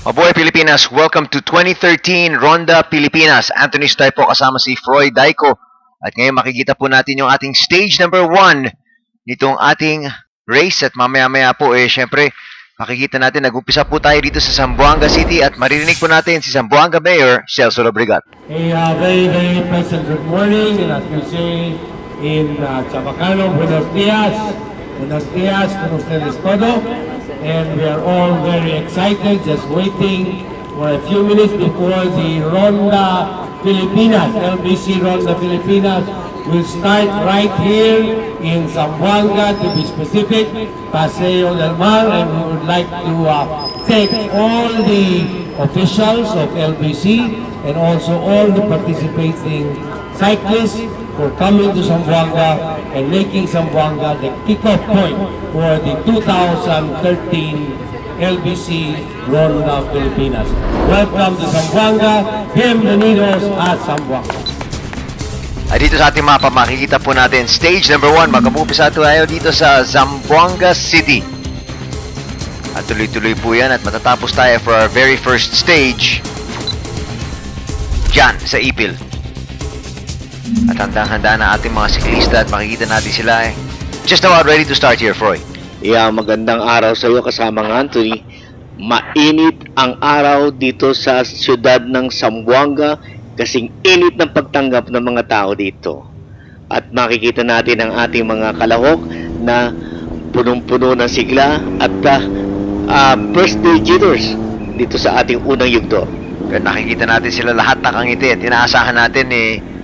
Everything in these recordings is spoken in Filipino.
Mabuhay Pilipinas, welcome to 2013 Ronda Pilipinas. Anthony Stay po kasama si Froy Daico. At ngayon makikita po natin yung ating stage number 1 nitong ating race. At mamaya-maya po syempre makikita natin nag-upisa po tayo dito sa Zamboanga City at maririnig po natin si Zamboanga Mayor Celso Lobregat. A very, very pleasant good morning, and as you say in Chabacano, buenos días, buenos días todo. And we are all very excited, just waiting for a few minutes before the Ronda Pilipinas, LBC Ronda Pilipinas, will start right here in Zamboanga, to be specific, Paseo del Mar, and we would like to thank all the officials of LBC and also all the participating cyclists for coming to Zamboanga and making Zamboanga the kickoff point for the 2013 LBC Ronda Pilipinas. Welcome to Zamboanga. Bienvenidos a Zamboanga. At dito sa ating mapa, makikita po natin stage number 1. Magkapumpisa tayo dito sa Zamboanga City. At tuloy-tuloy po yan at matatapos tayo for our very first stage dyan sa Ipil. At handang-handa na ating mga siklista at makikita natin sila just about ready to start here, Froy. Yeah, magandang araw sa iyo kasama ng Anthony. Mainit ang araw dito sa siyudad ng Zamboanga, kasing init ng pagtanggap ng mga tao dito. At makikita natin ang ating mga kalahok na punong-puno ng sigla at first day jitters dito sa ating unang yugto. Pero nakikita natin sila lahat nakangiti at inaasahan natin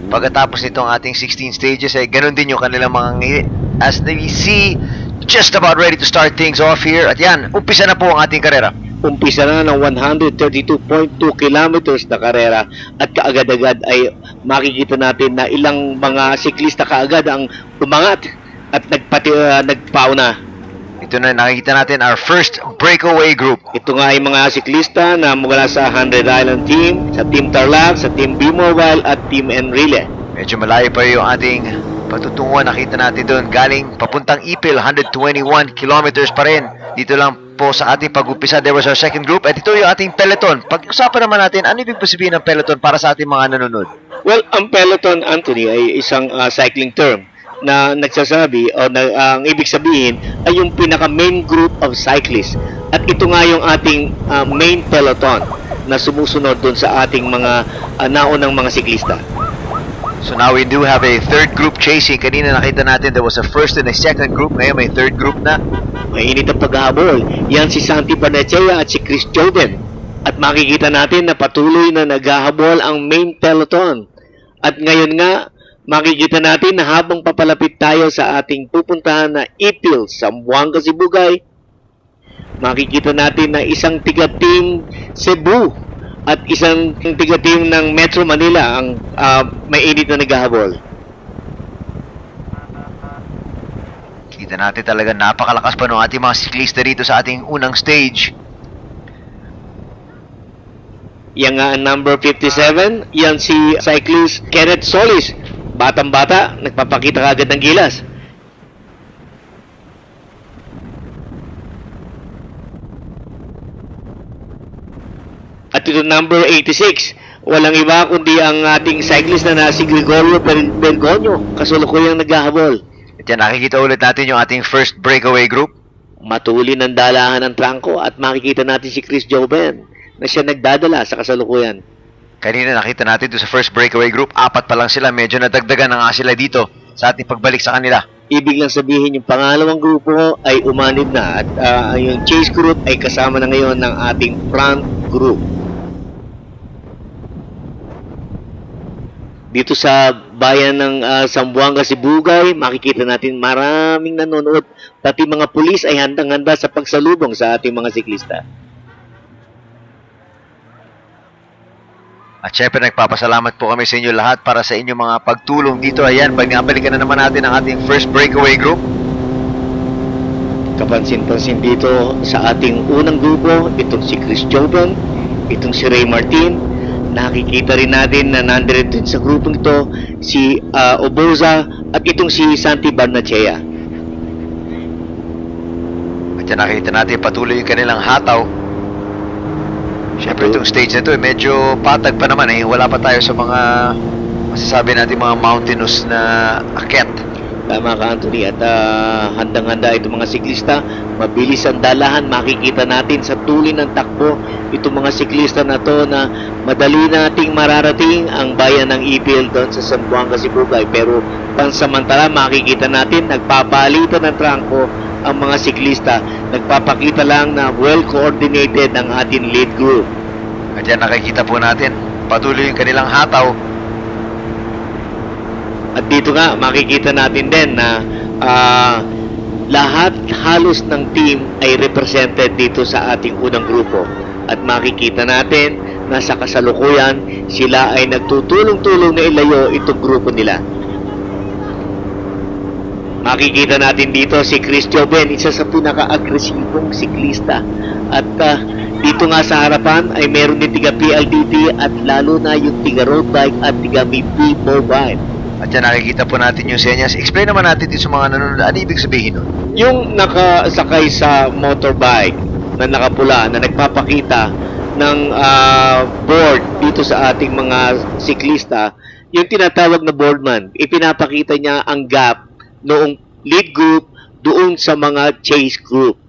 pagkatapos nitong ating 16 stages ganun din yung kanilang mga ngiti. As we see, just about ready to start things off here. At yan, umpisa na po ang ating karera. Umpisa na ng 132.2 kilometers na karera at kaagad-agad ay makikita natin na ilang mga siklista kaagad ang umangat at nagpauna. Ito na nakikita natin our first breakaway group. Ito nga ay mga siklista na mula sa 100 Island Team, sa Team Tarlac, sa Team B-Mobile at Team Enrile. Medyo malayo pa yung ating patutunguhan. Nakita natin doon galing papuntang Ipil, 121 kilometers pa rin. Dito lang po sa ating pag-upisa, there was our second group. At ito yung ating peloton. Pag-usapan naman natin, ano ibig sabihin ng peloton para sa ating mga nanonood? Well, ang peloton, Anthony, ay isang cycling term na nagsasabi o ang ibig sabihin ay yung pinaka-main group of cyclists. At ito nga yung ating main peloton na sumusunod doon sa ating mga naunang mga siklista. So now we do have a third group chasing. Kanina nakita natin there was a first and a second group. Ngayon may third group na. Mainit ang paghahabol. Yan si Santi Barnechea at si Chris Joden. At makikita natin na patuloy na naghahabol ang main peloton. At ngayon nga, makikita natin na habang papalapit tayo sa ating pupuntahan na Ipil, Zamboanga, Sibugay, makikita natin na isang tiga-team Cebu at isang tiga-team ng Metro Manila ang may init na naghahabol. Kita natin talaga napakalakas pa ng ating mga siklista dito sa ating unang stage. Yan nga ang number 57, yan si cyclist Kenneth Solis. Batang-bata, nagpapakita kagad ng gilas. At ito number 86, walang iba kundi ang ating cyclist na si Gregorio Bergoño, kasulukuyang naghahabol. At yan, nakikita ulit natin yung ating first breakaway group. Matuli ng dalahan ng trangko at makikita natin si Chris Joben na siya nagdadala sa kasalukuyan. Kanina nakita natin doon sa first breakaway group, 4 pa lang sila. Medyo nadagdagan na nga sila dito sa ating pagbalik sa kanila. Ibig lang sabihin yung pangalawang grupo ay umanid na at yung chase group ay kasama na ngayon ng ating front group. Dito sa bayan ng Zamboanga, Sibugay, makikita natin maraming nanonood. Pati mga pulis ay handang-handa sa pagsalubong sa ating mga siklista. At syempre nagpapasalamat po kami sa inyo lahat para sa inyong mga pagtulong dito. Ayan, pagbalikan na naman natin ang ating first breakaway group. Kapansin-pansin dito sa ating unang grupo, itong si Chris Joben, itong si Ray Martin. Nakikita rin natin na nandiyan din sa grupong ito si Oboza at itong si Santi Barnechea. At yan nakita natin patuloy yung kanilang hataw. Siyempre, itong stage na to, medyo patag pa naman eh. Wala pa tayo sa mga, masasabi natin, mga mountainous na akyat. Tama ka, Anthony. At handang-handa itong mga siklista. Mabilis ang dalahan. Makikita natin sa tuloy ng takbo itong mga siklista na to na madali nating mararating ang bayan ng Ipil doon sa Zamboanga, Sibugay. Pero pansamantala, makikita natin nagpapalitan ng trangko ang mga siklista. Nagpapakita lang na well-coordinated ang ating lead group. At yan nakikita po natin, patuloy yung kanilang hataw. At dito nga, makikita natin din na lahat halos ng team ay represented dito sa ating unang grupo. At makikita natin na sa kasalukuyan, sila ay nagtutulong-tulong na ilayo itong grupo nila. Makikita natin dito si Chris Joven, isa sa pinaka-agresibong siklista. At dito nga sa harapan ay meron din tiga PLDT at lalo na yung tiga road bike at tiga BP mobile. At yan nakikita po natin yung senyas. Explain naman natin dito sa mga nanonood. Ano ibig sabihin nun? Yung nakasakay sa motorbike na nakapula na nagpapakita ng board dito sa ating mga siklista, yung tinatawag na boardman, ipinapakita niya ang gap noong lead group doon sa mga chase group.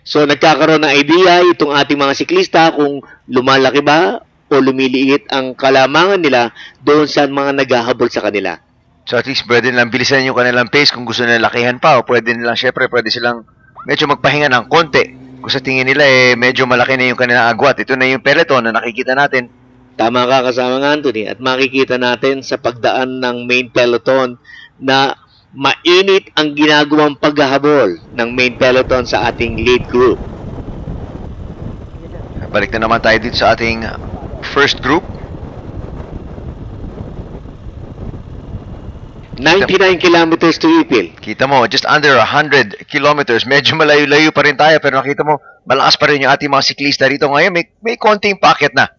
So nagkakaroon ng idea itong ating mga siklista kung lumalaki ba o lumiliit ang kalamangan nila doon sa mga naghahabol sa kanila. So at least pwede nilang bilisan yung kanilang pace kung gusto nila lakihan pa o pwede nilang, syempre, pwede silang medyo magpahinga ng konti. Kung sa tingin nila medyo malaki na yung kanilang agwat. Ito na yung peloton na nakikita natin. Tama ka, kasama ng Anthony, at makikita natin sa pagdaan ng main peloton na mainit ang ginagawang paghahabol ng main peloton sa ating lead group. Balik na naman tayo dito sa ating first group. 99 kilometers to Ipil. Kita mo, just under 100 kilometers. Medyo malayo-layo pa rin tayo, pero nakita mo, malakas pa rin yung ating mga siklista rito ngayon. May konting packet na.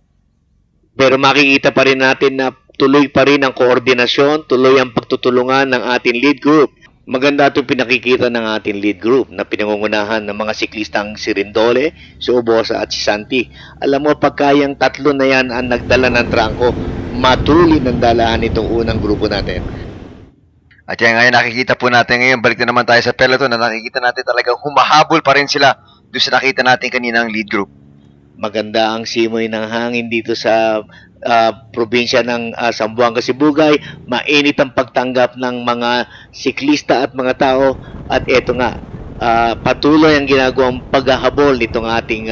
Pero makikita pa rin natin na tuloy pa rin ang koordinasyon, tuloy ang pagtutulungan ng ating lead group. Maganda itong pinakikita ng ating lead group na pinangungunahan ng mga siklistang si Rindole, si Obosa at si Santi. Alam mo, pagkayang tatlo na yan ang nagdala ng trangko, matuloy ng dalahan itong unang grupo natin. At yan ngayon, nakikita po natin ngayon, balik na naman tayo sa peloton na nakikita natin talagang humahabol pa rin sila doon sa nakita natin kaninang lead group. Maganda ang simoy ng hangin dito sa probinsya ng Zamboanga, Sibugay. Mainit ang pagtanggap ng mga siklista at mga tao. At eto nga, patuloy ang ginagawang paghahabol nitong ating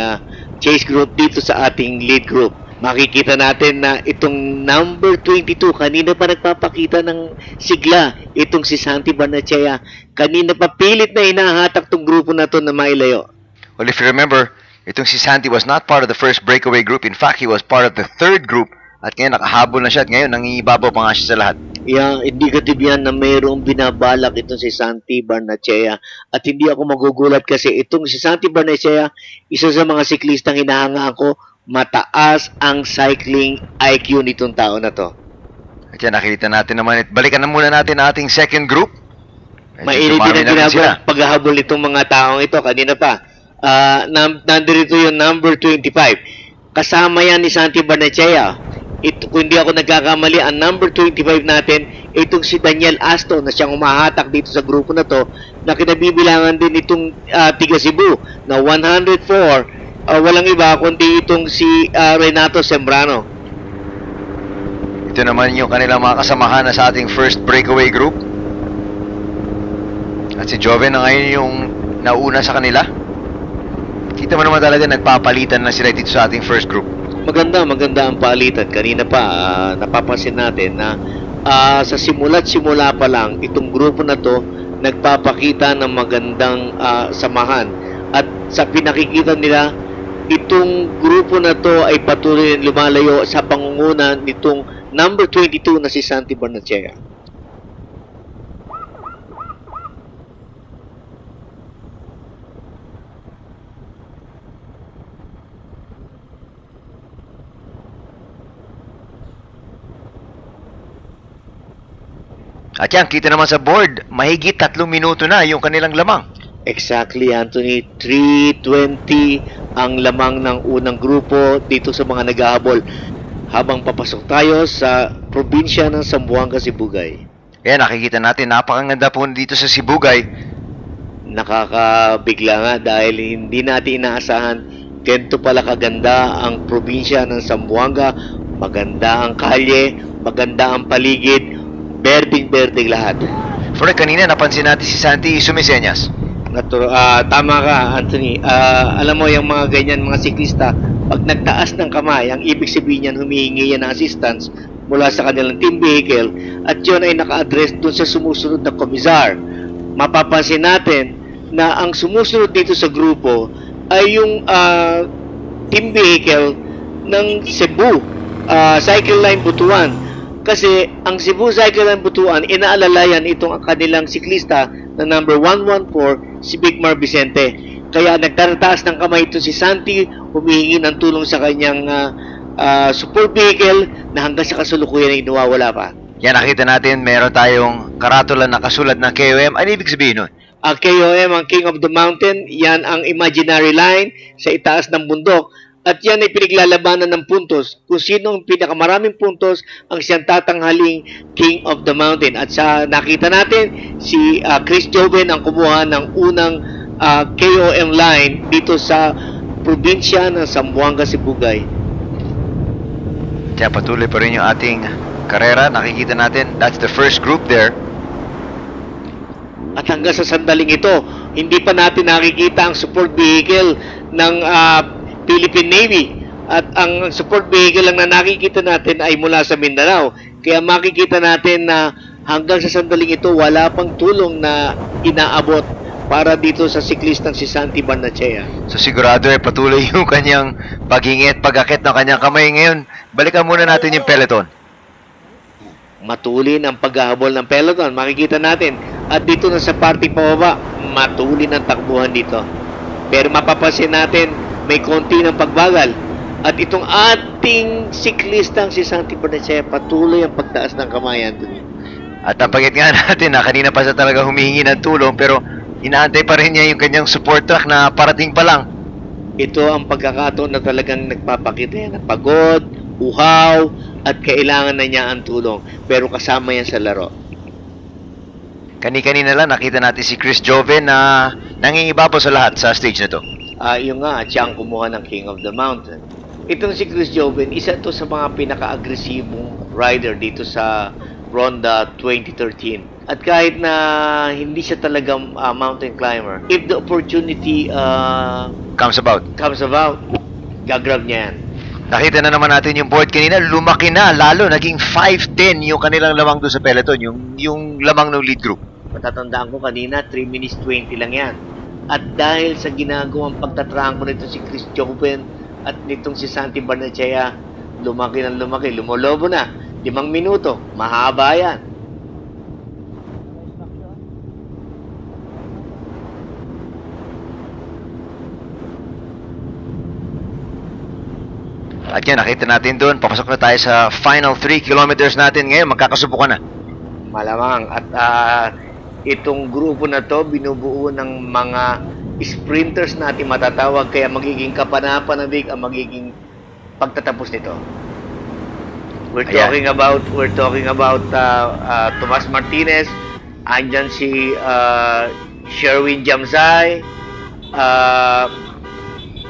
chase group dito sa ating lead group. Makikita natin na itong number 22, kanina pa nagpapakita ng sigla, itong si Santi Barnechea. Kanina pa pilit na hinahatak tong grupo na to na mailayo. Well, if you remember, itong si Santi was not part of the first breakaway group. In fact, he was part of the third group. At ngayon, nakahabol na siya. At ngayon, nangingibabaw pa nga siya sa lahat. Yeah, indicative yan na mayroong binabalak itong si Santi Barnechea. At hindi ako magugulat kasi itong si Santi Barnechea, isa sa mga siklistang hinahangaan ko, mataas ang cycling IQ nitong tao na to. At yan, nakikita natin naman. Balikan na muna natin ang ating second group. Mainit din ang ginagawa paghahabol nitong mga taong ito. Kanina pa, nandito yung number 25. Kasama yan ni Santi Barnechea. Kung hindi ako nagkakamali, ang number 25 natin, itong si Daniel Asto na siyang umahatak dito sa grupo na to, na kinabibilangan din itong tiga Cebu na 104. Walang iba kundi itong si Renato Sembrano. Ito naman yung kanilang mga kasamahan na sa ating first breakaway group. At si Joven na ngayon yung nauna sa kanila. Kita mo naman talaga nagpapalitan na sila dito sa ating first group. Maganda ang palitan. Kanina pa, napapansin natin na sa simula pa lang, itong grupo na to nagpapakita ng magandang samahan. At sa pinakikita nila, itong grupo na to ay patuloy na lumalayo sa pangunguna nitong number 22 na si Santi Barnechea. At yan, kita naman sa board, mahigit 3 minuto na yung kanilang lamang. Exactly, Anthony. 3:20 ang lamang ng unang grupo dito sa mga naghahabol habang papasok tayo sa probinsya ng Zamboanga, Sibugay. Kaya nakikita natin, napakaganda po dito sa Sibugay. Nakakabigla nga dahil hindi natin inaasahan ganito pala kaganda ang probinsya ng Zamboanga. Maganda ang kalye, maganda ang paligid, berding-berding lahat. Froy, kanina napansin natin si Santi sumisenyas. Tama ka, Anthony. Alam mo, yung mga ganyan, mga siklista, pag nagtaas ng kamay, ang ibig sabihin yan, humihingi yan ng assistance mula sa kanilang team vehicle at yun ay naka-address dun sa sumusunod na komisar. Mapapansin natin na ang sumusunod dito sa grupo ay yung team vehicle ng Cebu Cycle Line Butuan. Kasi ang Cebu Cycle Line Butuan, inaalalayan itong kanilang siklista na number 114, si Big Mar Vicente. Kaya nagtataas ng kamay ito si Santi, humihingi ng tulong sa kanyang support vehicle na hanggang sa kasalukuyan ay nawawala pa. Yan, nakita natin, meron tayong karatula na kasulat ng KOM. Ano ibig sabihin nun? Ang KOM, ang King of the Mountain, yan ang imaginary line sa itaas ng bundok. At yan ay pinaglalabanan ng puntos. Kung sino ang pinakamaraming puntos ang siyang tatanghaling King of the Mountain. At sa nakita natin, si Chris Joven ang kumuha ng unang KOM line dito sa probinsya ng Zamboanga, Sibugay. Kaya patuloy pa rin yung ating karera. Nakikita natin, that's the first group there. At hanggang sa sandaling ito, hindi pa natin nakikita ang support vehicle ng Philippine Navy. At ang support vehicle lang na nakikita natin ay mula sa Mindanao. Kaya makikita natin na hanggang sa sandaling ito, wala pang tulong na inaabot para dito sa siklistang si Santi Barnechea. So sigurado patuloy yung kanyang paghingi at pag-akit ng kanyang kamay. Ngayon, balikan muna natin yung peloton. Matulin ang paghahabol ng peloton. Makikita natin. At dito na sa party pababa, matulin ang takbuhan dito. Pero mapapansin natin, may konti ng pagbagal. At itong ating siklistang si Santi Barnechea, patuloy ang pagtaas ng kamay, Anthony. At napagit nga natin na kanina pa siya talaga humihingi ng tulong, pero inaantay pa rin niya yung kanyang support truck na parating pa lang. Ito ang pagkakataon na talagang nagpapakita yan ng pagod, uhaw, at kailangan na niya ang tulong. Pero kasama yan sa laro. Kani-kanina lang nakita natin si Chris Joven na nangingibabaw sa lahat sa stage na to. Yung nga, siya ang kumuha ng King of the Mountain. Itong si Chris Joven, isa to sa mga pinaka-agresibong rider dito sa Ronda 2013. At kahit na hindi siya talagang mountain climber, if the opportunity Comes about. gagrab niya yan. Nakita na naman natin yung board kanina, lumaki na, lalo naging 5'10" yung kanilang lamang doon sa peloton, yung lamang ng lead group. Matatandaan ko kanina, 3 minutes 20 lang yan. At dahil sa ginagawang pagtatrangko nito si Chris Joven at nitong si Santi Barnechea, lumaki ng lumaki, lumolobo na. 5 minuto, mahaba yan. At yan, nakita natin doon, papasok na tayo sa final 3 kilometers natin ngayon, magkakasubukan na. Malamang. At itong grupo na to, binubuo ng mga sprinters natin matatawag, kaya magiging kapanapanabik ang magiging pagtatapos nito. We're talking about Tomas Martinez, andyan si Sherwin Jamzay,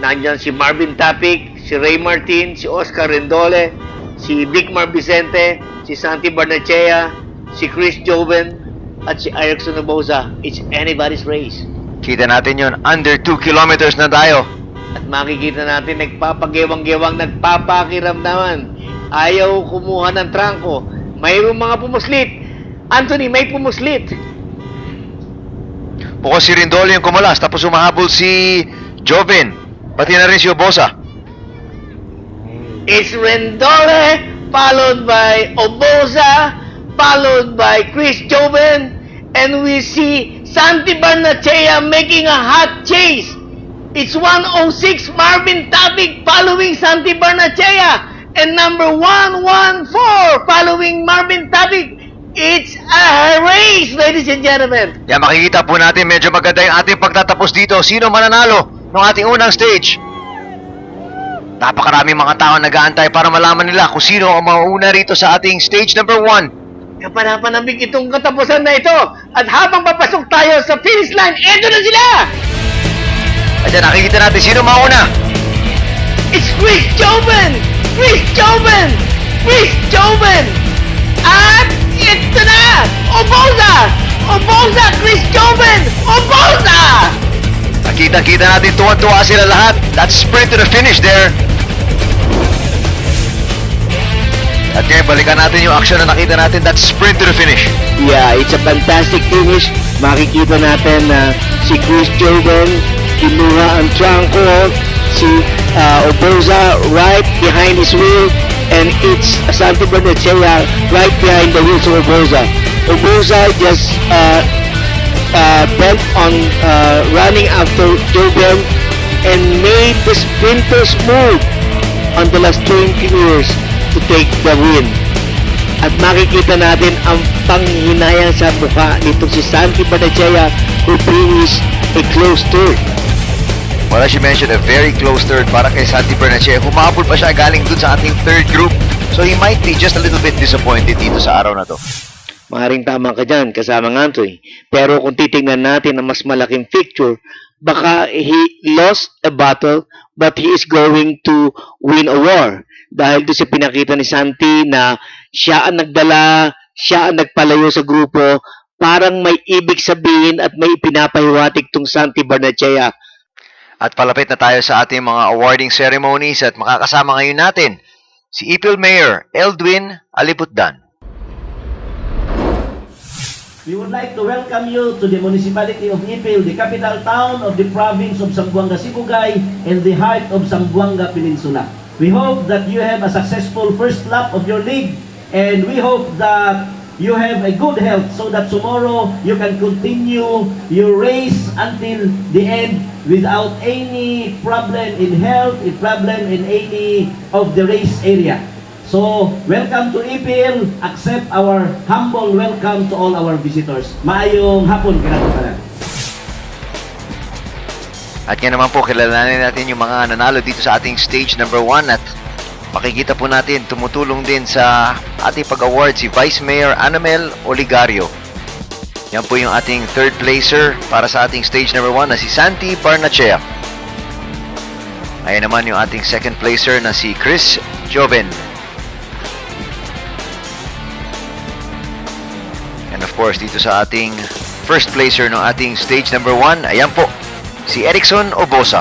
nandyan si Marvin Tapik, si Ray Martin, si Oscar Rendole, si Vic Mar Vicente, si Santi Barnechea, si Chris Joven, at si Erickson Oboza. It's anybody's race. Kita natin yun, under 2 kilometers na tayo. At makikita natin, nagpapagewang-gewang, nagpapakiramdaman. Ayaw kumuha ng trangko. Mayroong mga pumuslit. Anthony, may pumuslit. Bukod si Rindolo yung kumulas, tapos umahabol si Joven, pati na rin si Obosa. It's Rendole, followed by Oboza, followed by Chris Joven, and we see Santi Barnechea making a hot chase. It's 106 Marvin Tapik following Santi Barnechea, and number 114 following Marvin Tapik. It's a race, ladies and gentlemen. Yan, makikita po natin, medyo maganda yung ating pagtatapos dito. Sino mananalo ng ating unang stage? Napakaraming mga tao nag-aantay para malaman nila kung sino ang mauna rito sa ating stage number 1. Kapanapanabik itong katapusan na ito. At habang papasok tayo sa finish line, eto na sila! At yan, nakikita natin sino mauna. It's Chris Joven! Chris Joven! Chris Joven! At ito na! Oboza! Oboza! Chris Joven! Oboza! Nakita-kita natin tuwan-tuwa sila lahat. That sprint to the finish there. At ngayon, balikan natin yung action na nakita natin. That sprint to the finish. Yeah, it's a fantastic finish. Makikita natin na si Chris Joven kinuha ang trangko, si Oboza right behind his wheel, and it's Santi Barnechea right behind the wheels of Oboza. Oboza just bent on running after Joven and made the sprinters move on the last 20 years to take the win. At makikita natin ang panghinayang sa mukha nitong si Santi Barnechea who finished a close third. Well, as you mentioned, a very close third para kay Santi Barnechea. Humabol pa siya galing dun sa ating third group. So he might be just a little bit disappointed dito sa araw na to. Maaaring tama ka dyan, kasama nga Antoy. Pero kung titingnan natin ang mas malaking picture, baka he lost a battle but he is going to win a war. Dahil doon sa pinakita ni Santi na siya ang nagdala, siya ang nagpalayo sa grupo, parang may ibig sabihin at may pinapahiwatig tong Santi Barnechea. At palapit na tayo sa ating mga awarding ceremonies at makakasama ngayon natin si Ipil Mayor Eldwin Aliputdan. We would like to welcome you to the municipality of Ipil, the capital town of the province of Zamboanga Sibugay and the heart of Zamboanga Peninsula. We hope that you have a successful first lap of your league, and we hope that you have a good health so that tomorrow you can continue your race until the end without any problem in health, a problem in any of the race area. So, welcome to Ipil. Accept our humble welcome to all our visitors. Maayong hapon, kinatuparan. At ngayon naman po, kilalanin natin yung mga nanalo dito sa ating stage number 1 at makikita po natin, tumutulong din sa ating pag-award si Vice Mayor Anamel Oligario. Yan po yung ating third placer para sa ating stage number 1 na si Santi Barnechea. Ayan naman yung ating second placer na si Chris Joven. And of course, dito sa ating first placer ng ating stage number 1, ayan po, si Erickson Obosa.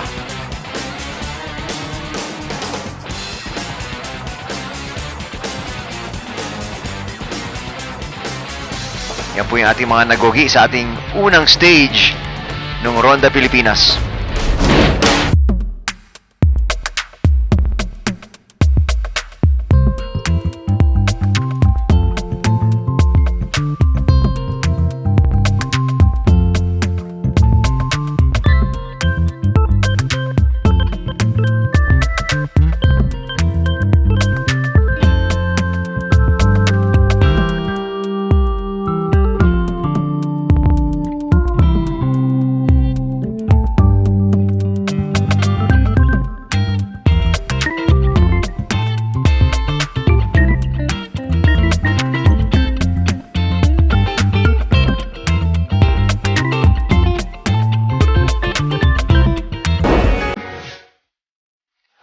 Yan po yung ating mga nagogi sa ating unang stage ng Ronda Pilipinas.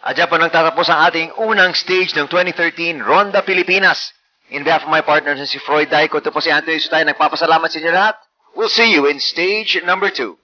At dyan po nagtatapos ang ating unang stage ng 2013 Ronda Pilipinas. In behalf of my partners na si Froy Daico, ito po si Anthony Sutay, nagpapasalamat sa inyo lahat. We'll see you in stage number 2.